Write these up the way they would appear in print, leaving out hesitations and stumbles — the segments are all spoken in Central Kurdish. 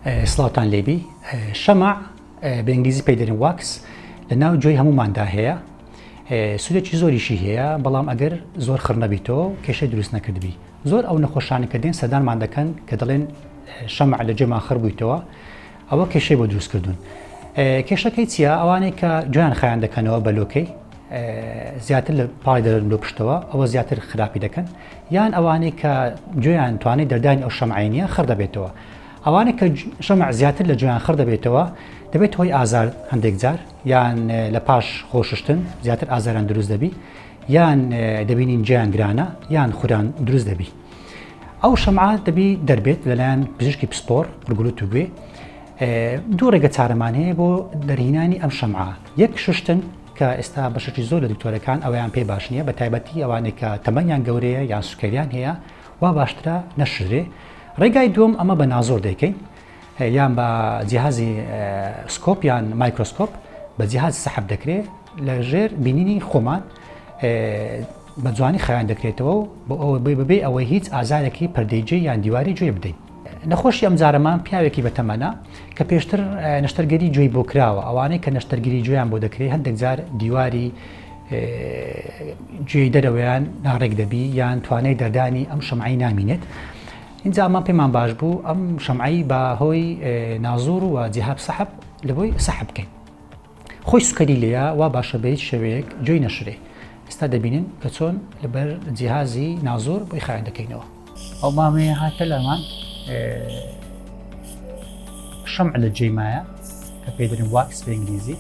سڵاوتان لێبی شەمع بە ئینگلیزی پێی دەرین واکس لە ناو گوێی هەموماندا هەیە سوودێکی زۆریشی هەیە بەڵام ئەگەر زۆر خڕ نەبیتەوە کێشەی دروست نەکردبی زۆر ئەو نەخۆشانە کە دێن سەردانمان دەکەن کە دەڵێن شەمع لە گوێمان خڕ بوویتەوە ئەوە کێشەی بۆ دروستکردون کێشەکەی چییە ئەوانەی کە گوێیان خایان دەکەنەوە بەلۆکەی زیاتر لە پاڵی دەرن بۆ پشتەوە ئەوە زیاتر خراپی دەکەن یان ئەوانەی کە گوێیان توانێت دەردانی ئەو شەمعینیە خڕ دەبێتەوە ئەوانێک کە شەمع زیاتر لە گوێیان خڕ دەبێتەوە دەبێت هۆی ئازار هەندێک جار یان لە پاش خۆششتن زیاتر ئازاران دروست دەبی یان دەبینین گوێیان گرانە یان خوران دروست دەبی ئەو شەمع دەبی دەربێت لەلایەن پزیشکی پسپۆر ڕگولوت و گوێ دوو ڕێگە چارەمان هەیە بۆ دەرهێنانی ئەم شەمعە یەک ششتن کە ئێستا بەشێکی زۆر لە دکتۆرەکان ئەویان پێ باش نییە بە تایبەتی ئەوانێک کە تەمەنیان گەورەیە یان سوکەریان هەیە وا باشترە نەشرێ ڕێگای دووەم ئەمە بە نازۆر دەکەین یان بە جیهازی سکۆپ یان مایکرۆسکۆپ بە جیهاز سەحب دەکرێت لە ژێر بینینی خۆمان بە جوانی خەیان دەکرێتەوە بۆ ئەوە ببێ ئەوەی هیچ ئازارێکی پەردەیجێ یان دیواری گوێ بدەین نەخۆشی ئەم جارەمان پیاوێکی بەتەمەنە کە پێشتر نەشتەرگەری گوێی بۆ کراوە ئەوانەی کە نەشتەرگەری گوێیان بۆ دەکرێت هەندێک جار دیواری گوێی دەرەوەیان ناڕێک دەبی یان توانای دەردانی ئەم شەمعی نامینێت اینجا ئەمە پێمان باش بوو ئەم شەمعی بە هۆی نازور و جیهاب سەحب لە بۆی سەحب بکەین خۆی سوکەری لێیە وا باشە بە هیچ شێوەیەک گوێی نەشرێ ئێستا دەبینن کە چۆن لەبەر جیهازی نازور بۆی خایان دەکەینەوە ئەو مامەیە هاتە لەمان شەمع لە جێمایە کە پێی دەرین واکس بە ئینگلیزی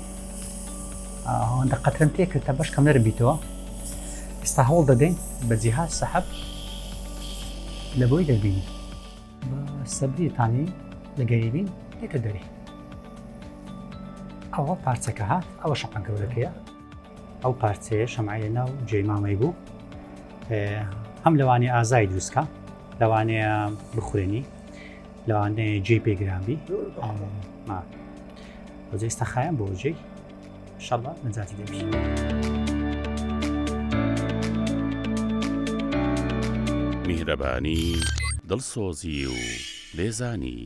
هەندە قەترم تێ کرد تا بەش کەم نەربیتەوە ئێستا هەوڵ دەدەین بە جیهاز سەحب لە بۆی دەبینی بە سەبریتانی لەگەیبین دێتە دەری ئەوە پارچەکە هات ئەوە شەمع گەورەکەیە ئەو پارچەیە شەمعی ناو گوێی مامەی بوو هەم لەوانەیە ئازای دروستکە لەوانەیە بخورێنی لەوانەیە گوێی پێگرانبی بەجێ ئێستا خایەن بۆ گوێی ئینشەڵڵا نەجاتی دەبی میهرەبانی دڵسۆزی و لێزانی